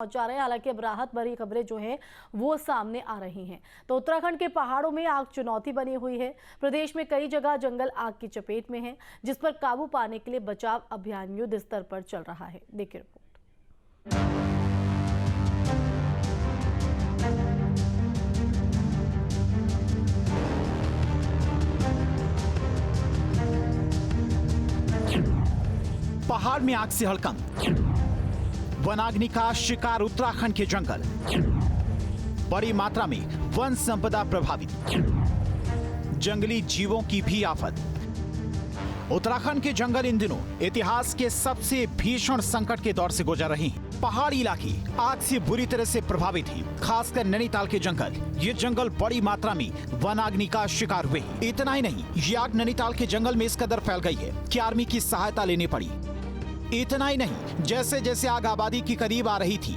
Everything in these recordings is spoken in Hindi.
पहुंचा रहे हैं। हालांकि अब राहत भरी खबरें जो हैं वो सामने आ रही हैं। तो उत्तराखंड के पहाड़ों में आग चुनौती बनी हुई है। प्रदेश में कई जगह जंगल आग की चपेट में है, जिस पर काबू पाने के लिए बचाव अभियान युद्ध स्तर पर चल रहा है। देखिए रिपोर्ट। पहाड़ में आग से हड़कंप, वनाग्नि का शिकार उत्तराखंड के जंगल। बड़ी मात्रा में वन संपदा प्रभावित, जंगली जीवों की भी आफत। उत्तराखंड के जंगल इन दिनों इतिहास के सबसे भीषण संकट के दौर से गुजर रहे हैं। पहाड़ी इलाके आग से बुरी तरह से प्रभावित हैं, खासकर नैनीताल के जंगल। ये जंगल बड़ी मात्रा में वनाग्नि का शिकार हुए हैं। इतना ही नहीं, ये आग नैनीताल के जंगल में इस कदर फैल गई है कि आर्मी की सहायता लेनी पड़ी। इतना ही नहीं, जैसे जैसे आग आबादी के करीब आ रही थी,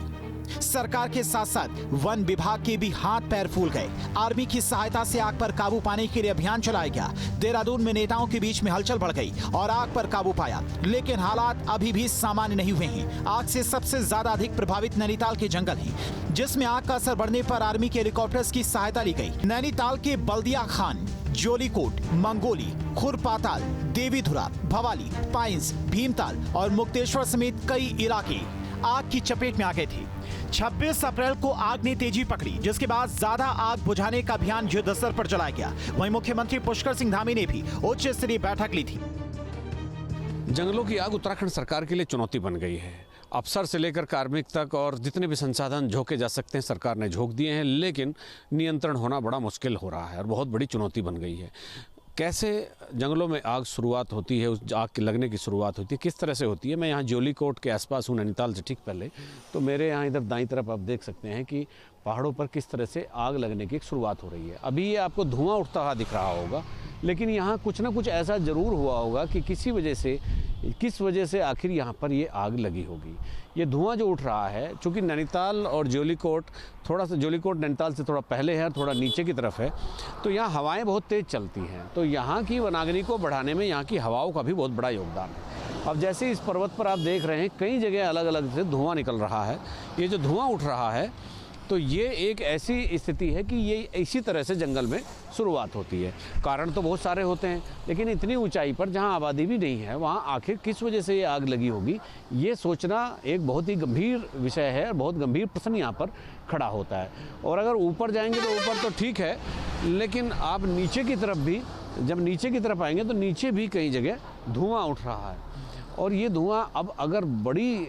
सरकार के साथ साथ वन विभाग के भी हाथ पैर फूल गए। आर्मी की सहायता से आग पर काबू पाने के लिए अभियान चलाया गया। देहरादून में नेताओं के बीच में हलचल बढ़ गई और आग पर काबू पाया, लेकिन हालात अभी भी सामान्य नहीं हुए हैं। आग से सबसे ज्यादा अधिक प्रभावित नैनीताल के जंगल है, जिसमें आग का असर बढ़ने पर आर्मी के हेलीकॉप्टर्स की सहायता ली गई। नैनीताल के बल्दिया खान, जोलीकोट, मंगोली, खुरपाताल, देवीधुरा, भवाली, पाइंस, भीमताल और मुक्तेश्वर समेत कई इलाके आग की चपेट में आ गए थे। 26 अप्रैल को आग ने तेजी पकड़ी, जिसके बाद ज्यादा आग बुझाने का अभियान युद्ध स्तर पर चलाया गया। वहीं मुख्यमंत्री पुष्कर सिंह धामी ने भी उच्च स्तरीय बैठक ली थी। जंगलों की आग उत्तराखंड सरकार के लिए चुनौती बन गई है। अफसर से लेकर कार्मिक तक और जितने भी संसाधन झोंके जा सकते हैं सरकार ने झोंक दिए हैं, लेकिन नियंत्रण होना बड़ा मुश्किल हो रहा है और बहुत बड़ी चुनौती बन गई है। कैसे जंगलों में आग शुरुआत होती है, उस आग के लगने की शुरुआत होती है, किस तरह से होती है। मैं यहाँ जोलीकोट के आसपास हूँ, नैनीताल से ठीक पहले। तो मेरे यहाँ इधर दाईं तरफ आप देख सकते हैं कि पहाड़ों पर किस तरह से आग लगने की एक शुरुआत हो रही है। अभी ये आपको धुआं उठता हुआ दिख रहा होगा, लेकिन यहाँ कुछ ना कुछ ऐसा ज़रूर हुआ होगा कि किस वजह से आखिर यहाँ पर ये आग लगी होगी। ये धुआं जो उठ रहा है, चूँकि नैनीताल और जोलीकोट थोड़ा सा, जोलीकोट नैनीताल से थोड़ा पहले है और थोड़ा नीचे की तरफ है, तो यहाँ हवाएं बहुत तेज़ चलती हैं। तो यहाँ की वनाग्नि को बढ़ाने में यहाँ की हवाओं का भी बहुत बड़ा योगदान है। अब जैसे इस पर्वत पर आप देख रहे हैं, कई जगह अलग अलग से धुआं निकल रहा है। ये जो धुआं उठ रहा है, तो ये एक ऐसी स्थिति है कि ये इसी तरह से जंगल में शुरुआत होती है। कारण तो बहुत सारे होते हैं, लेकिन इतनी ऊंचाई पर जहां आबादी भी नहीं है, वहां आखिर किस वजह से ये आग लगी होगी, ये सोचना एक बहुत ही गंभीर विषय है और बहुत गंभीर प्रश्न यहाँ पर खड़ा होता है। और अगर ऊपर जाएंगे तो ऊपर तो ठीक है, लेकिन आप नीचे की तरफ भी, जब नीचे की तरफ आएंगे तो नीचे भी कई जगह धुआं उठ रहा है। और ये धुआं अब अगर बड़ी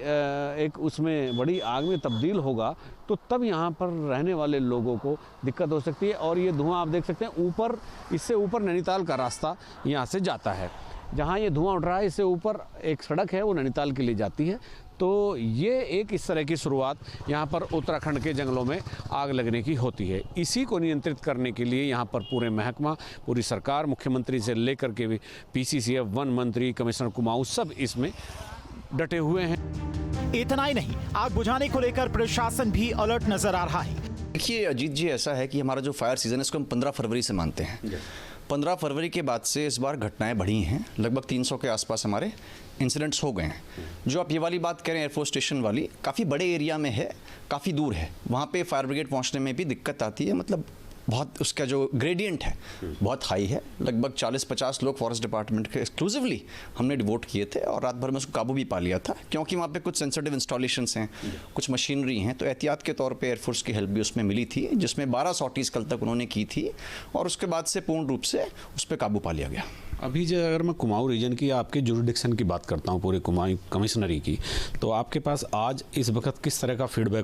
आग में तब्दील होगा, तो तब यहाँ पर रहने वाले लोगों को दिक्कत हो सकती है। और ये धुआं आप देख सकते हैं ऊपर, इससे ऊपर नैनीताल का रास्ता यहाँ से जाता है। जहाँ ये धुआं उठ रहा है, इससे ऊपर एक सड़क है, वो नैनीताल के लिए जाती है। तो ये एक इस तरह की शुरुआत यहाँ पर उत्तराखंड के जंगलों में आग लगने की होती है। इसी को नियंत्रित करने के लिए यहाँ पर पूरे महकमा, पूरी सरकार, मुख्यमंत्री से लेकर के भी PCCF, वन मंत्री, कमिश्नर कुमाऊं, सब इसमें डटे हुए हैं। इतना ही नहीं, आग बुझाने को लेकर प्रशासन भी अलर्ट नजर आ रहा है। देखिए अजीत जी, ऐसा है कि हमारा जो फायर सीजन है, इसको हम 15 फरवरी से मानते हैं। 15 फरवरी के बाद से इस बार घटनाएं बढ़ी हैं। लगभग 300 के आसपास हमारे इंसिडेंट्स हो गए हैं। जो आप ये वाली बात करें एयरफोर्स स्टेशन वाली, काफ़ी बड़े एरिया में है, काफ़ी दूर है, वहाँ पे फायर ब्रिगेड पहुँचने में भी दिक्कत आती है। मतलब बहुत उसका जो ग्रेडियंट है बहुत हाई है। लगभग 40-50 लोग फॉरेस्ट डिपार्टमेंट के एक्सक्लूसिवली हमने डिवोट किए थे और रात भर में उसको काबू भी पा लिया था, क्योंकि वहाँ पे कुछ सेंसिटिव इंस्टॉलेशंस हैं, कुछ मशीनरी हैं। तो एहतियात के तौर पे एयरफोर्स की हेल्प भी उसमें मिली थी, जिसमें 12 सॉर्टीज़ कल तक उन्होंने की थी और उसके बाद से पूर्ण रूप से उस पर काबू पा लिया गया। अभी जो अगर मैं कुमाऊं रीजन की, आपके जुरिडिक्शन की बात करता हूं, पूरे कुमाऊं कमिश्नरी की, तो आपके पास आज इस वक्त किस तरह का फीडबैक